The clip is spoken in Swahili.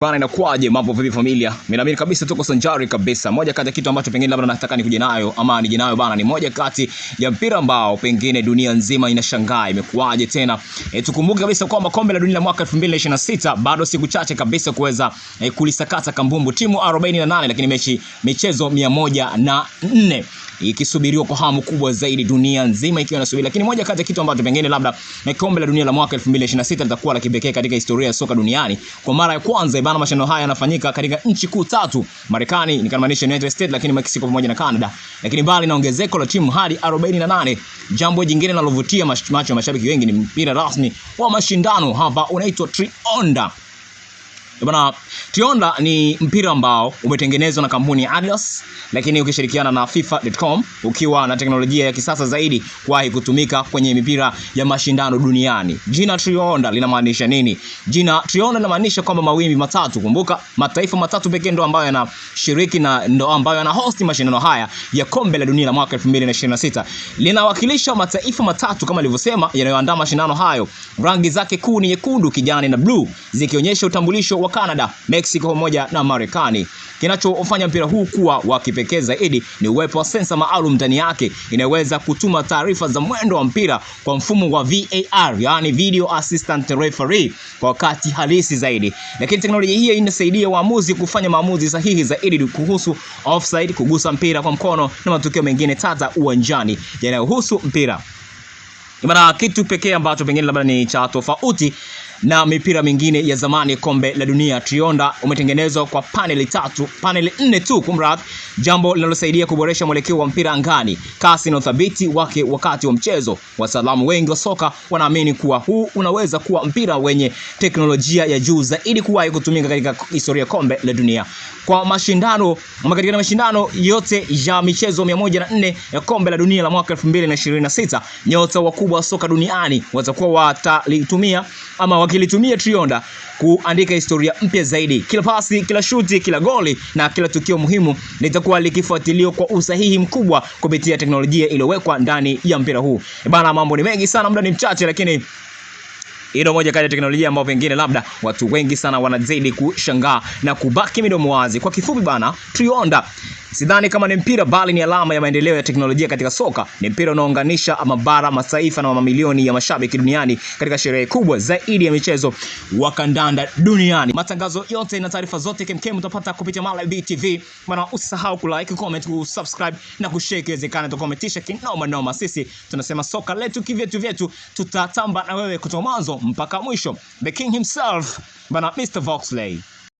Bana, inakuaje? Mambo vipi familia? Mimi naamini kabisa tuko sanjari kabisa. Moja kati ya kitu ambacho pengine labda nataka nikuje nayo ama nije nayo bana, ni moja kati ya mpira ambao pengine dunia nzima inashangaa imekuaje tena. Tukumbuke kabisa kwamba kombe la dunia la mwaka 2026 bado siku chache kabisa kuweza kulisakata kambumbu, timu 48 lakini michezo 104 ikisubiriwa kwa hamu kubwa zaidi, dunia nzima ikiwa inasubiri. Lakini moja kati ya kitu ambacho pengine labda kombe la dunia la mwaka 2026 litakuwa la kipekee katika historia ya soka duniani. Kwa mara ya kwanza bana, mashindano haya yanafanyika katika nchi kuu tatu. Marekani nikamaanisha United States, lakini Mexico pamoja na Canada. Lakini bali na ongezeko la timu hadi 48, jambo jingine linalovutia macho ya mashabiki wengi ni mpira rasmi wa mashindano hapa unaitwa Trionda. Bana, Trionda ni mpira ambao umetengenezwa na kampuni ya Adidas, lakini ukishirikiana na FIFA.com, ukiwa na teknolojia ya kisasa zaidi kuwahi kutumika kwenye mipira ya mashindano duniani. Jina Trionda linamaanisha nini? Jina Trionda linamaanisha kwamba mawimbi matatu. Kumbuka, mataifa matatu pekee ndo ambayo yanashiriki na ndo ambayo yana host mashindano haya ya kombe la dunia la mwaka 2026. Linawakilisha mataifa matatu kama nilivyosema yanayoandaa mashindano hayo. Rangi zake kuu ni nyekundu, kijani na blue, zikionyesha utambulisho wa Canada, Mexico pamoja na Marekani. Kinachofanya mpira huu kuwa wa kipekee zaidi ni uwepo wa sensa maalum ndani yake inayoweza kutuma taarifa za mwendo wa mpira kwa mfumo wa VAR, yani Video Assistant Referee, kwa wakati halisi zaidi. Lakini teknolojia hii inasaidia waamuzi kufanya maamuzi sahihi zaidi kuhusu offside, kugusa mpira kwa mkono na matukio mengine tata uwanjani yanayohusu mpira. Ibana, kitu pekee ambacho pengine labda ni cha tofauti na mipira mingine ya zamani kombe la dunia, Trionda umetengenezwa kwa paneli 4 tu kumradhi, jambo linalosaidia kuboresha mwelekeo wa mpira angani, kasi na uthabiti wake wakati wa mchezo. Wataalamu wengi wa soka wanaamini kuwa huu unaweza kuwa mpira wenye teknolojia ya juu zaidi kuwahi kutumika katika historia kombe la dunia. Kwa mashindano katika mashindano yote ya michezo 104 ya kombe la dunia la mwaka 2026, nyota wakubwa wa soka duniani watakuwa watalitumia ama wakilitumia Trionda kuandika historia mpya zaidi. Kila pasi, kila shuti, kila goli na kila tukio muhimu litakuwa likifuatiliwa kwa usahihi mkubwa kupitia teknolojia iliyowekwa ndani ya mpira huu. Bana, mambo ni mengi sana, muda ni mchache, lakini ino moja kati ya teknolojia ambayo pengine labda watu wengi sana wanazidi kushangaa na kubaki midomo wazi. Kwa kifupi bana, Trionda sidhani kama ni mpira bali ni alama ya maendeleo ya teknolojia katika soka. Ni mpira unaounganisha mabara, mataifa na mamilioni ya mashabiki duniani katika sherehe kubwa zaidi ya michezo wa kandanda duniani. Matangazo yote na taarifa zote kemkem utapata kupitia Malab TV. Bana, usisahau kulike, comment, kusubscribe na kushare, ikiwezekana tukometisha kinoma. Sisi tunasema soka letu kivyetu, tutatamba na wewe kutoka mwanzo mpaka mwisho. The King himself, bana, Mr. Voxley.